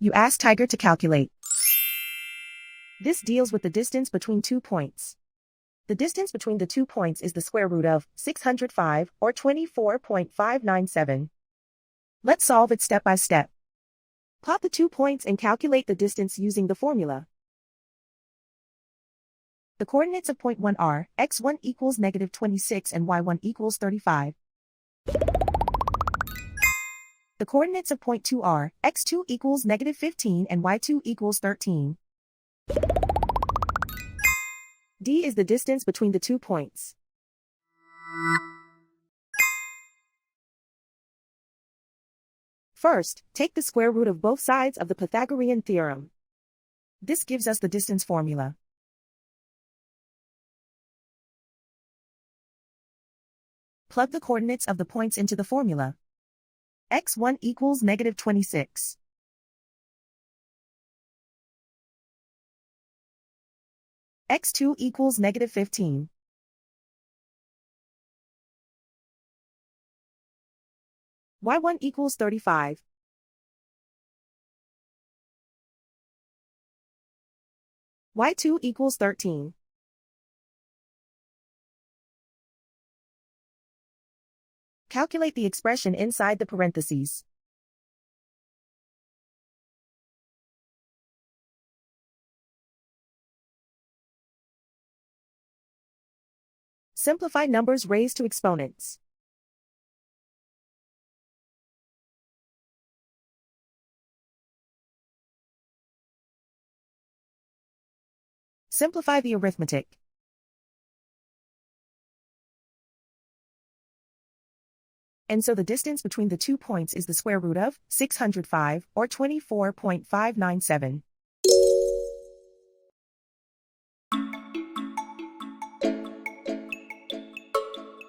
You ask Tiger to calculate. This deals with the distance between 2 points. The distance between the 2 points is the square root of 605, or 24.597. Let's solve it step by step. Plot the 2 points and calculate the distance using the formula. The coordinates of point 1 are x1 equals -26 and y1 equals 35. The coordinates of point 2 are x2 equals -15 and y2 equals 13. D is the distance between the 2 points. First, take the square root of both sides of the Pythagorean theorem. This gives us the distance formula. Plug the coordinates of the points into the formula. x1 equals -26. x2 equals -15. y1 equals 35. y2 equals 13. Calculate the expression inside the parentheses. Simplify numbers raised to exponents. Simplify the arithmetic. And so the distance between the 2 points is the square root of 605, or 24.597.